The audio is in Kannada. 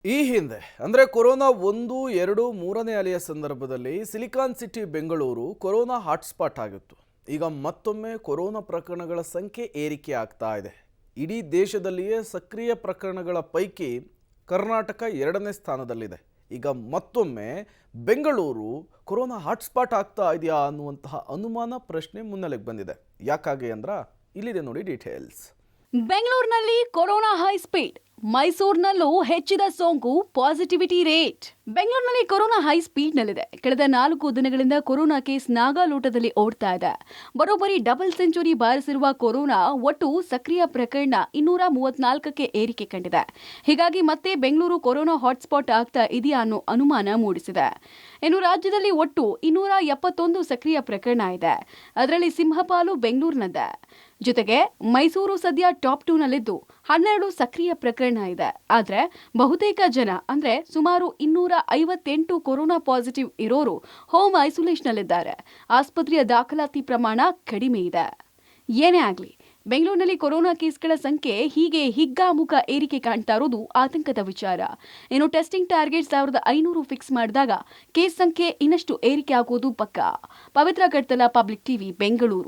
ಈ ಹಿಂದೆ ಅಂದರೆ ಕೊರೋನಾ 1, 2, 3ನೇ ಅಲೆಯ ಸಂದರ್ಭದಲ್ಲಿ silicon city Bengaluru corona hotspot ಆಗಿತ್ತು. ಈಗ ಮತ್ತೊಮ್ಮೆ ಕೊರೋನಾ ಪ್ರಕರಣಗಳ ಸಂಖ್ಯೆ ಏರಿಕೆ ಆಗ್ತಾ ಇದೆ. ಇಡೀ ದೇಶದಲ್ಲಿಯೇ ಸಕ್ರಿಯ ಪ್ರಕರಣಗಳ ಪೈಕಿ ಕರ್ನಾಟಕ 2ನೇ ಸ್ಥಾನದಲ್ಲಿದೆ. ಈಗ ಮತ್ತೊಮ್ಮೆ ಬೆಂಗಳೂರು ಕೊರೋನಾ ಹಾಟ್ಸ್ಪಾಟ್ ಆಗ್ತಾ ಇದೆಯಾ ಅನ್ನುವಂತಹ ಅನುಮಾನ ಪ್ರಶ್ನೆ ಮುನ್ನೆಲೆಗೆ ಬಂದಿದೆ. ಯಾಕಾಗೆ ಅಂದ್ರೆ ಇಲ್ಲಿದೆ ನೋಡಿ ಡೀಟೇಲ್ಸ್. ಬೆಂಗಳೂರಿನಲ್ಲಿ ಕೊರೋನಾ ಹೈ ಸ್ಪೀಡ್, ಮೈಸೂರಿನಲ್ಲೂ ಹೆಚ್ಚಿದ ಸೋಂಕು ಪಾಸಿಟಿವಿಟಿ ರೇಟ್. ಬೆಂಗಳೂರಿನಲ್ಲಿ ಕೊರೋನಾ ಹೈ ಸ್ಪೀಡ್ ನಲ್ಲಿದೆ. ಕಳೆದ 4 ದಿನಗಳಿಂದ ಕೊರೋನಾ ಕೇಸ್ ನಾಗಾಲೋಟದಲ್ಲಿ ಓಡ್ತಾ ಇದೆ. ಬರೋಬ್ಬರಿ ಡಬಲ್ ಸೆಂಚುರಿ ಬಾರಿಸಿರುವ ಕೊರೋನಾ ಒಟ್ಟು ಸಕ್ರಿಯ ಪ್ರಕರಣ 234ಕ್ಕೆ ಏರಿಕೆ ಕಂಡಿದೆ. ಹೀಗಾಗಿ ಮತ್ತೆ ಬೆಂಗಳೂರು ಕೊರೋನಾ ಹಾಟ್ಸ್ಪಾಟ್ ಆಗ್ತಾ ಇದೆಯಾ ಅನ್ನೋ ಅನುಮಾನ ಮೂಡಿಸಿದೆ. ಇನ್ನು ರಾಜ್ಯದಲ್ಲಿ ಒಟ್ಟು 271 ಸಕ್ರಿಯ ಪ್ರಕರಣ ಇದೆ. ಅದರಲ್ಲಿ ಸಿಂಹಪಾಲು ಬೆಂಗಳೂರಿನದ್ದೇ. ಜೊತೆಗೆ ಮೈಸೂರು ಸದ್ಯ ಟಾಪ್ 2 ನಲ್ಲಿದ್ದು 12 ಸಕ್ರಿಯ ಪ್ರಕರಣ ಇದೆ. ಆದ್ರೆ ಬಹುತೇಕ ಜನ ಅಂದ್ರೆ ಸುಮಾರು 258 ಕೊರೋನಾ ಪಾಸಿಟಿವ್ ಇರೋರು ಹೋಮ್ ಐಸೋಲೇಷನ್ ನಲ್ಲಿದ್ದಾರೆ. ಆಸ್ಪತ್ರೆಯ ದಾಖಲಾತಿ ಪ್ರಮಾಣ ಕಡಿಮೆ ಇದೆ. ಏನೇ ಆಗ್ಲಿ, ಬೆಂಗಳೂರಿನಲ್ಲಿ ಕೊರೋನಾ ಕೇಸ್ಗಳ ಸಂಖ್ಯೆ ಹೀಗೆ ಹಿಗ್ಗಾಮುಗ್ಗ ಏರಿಕೆ ಕಾಣ್ತಾ ಇರೋದು ಆತಂಕದ ವಿಚಾರ. ಇನ್ನು ಟೆಸ್ಟಿಂಗ್ ಟಾರ್ಗೆಟ್ 1500 ಫಿಕ್ಸ್ ಮಾಡಿದಾಗ ಕೇಸ್ ಸಂಖ್ಯೆ ಇನ್ನಷ್ಟು ಏರಿಕೆ ಆಗೋದು ಪಕ್ಕಾ. ಪವಿತ್ರ ಕಡ್ತಲ, ಪಬ್ಲಿಕ್ ಟಿವಿ, ಬೆಂಗಳೂರು.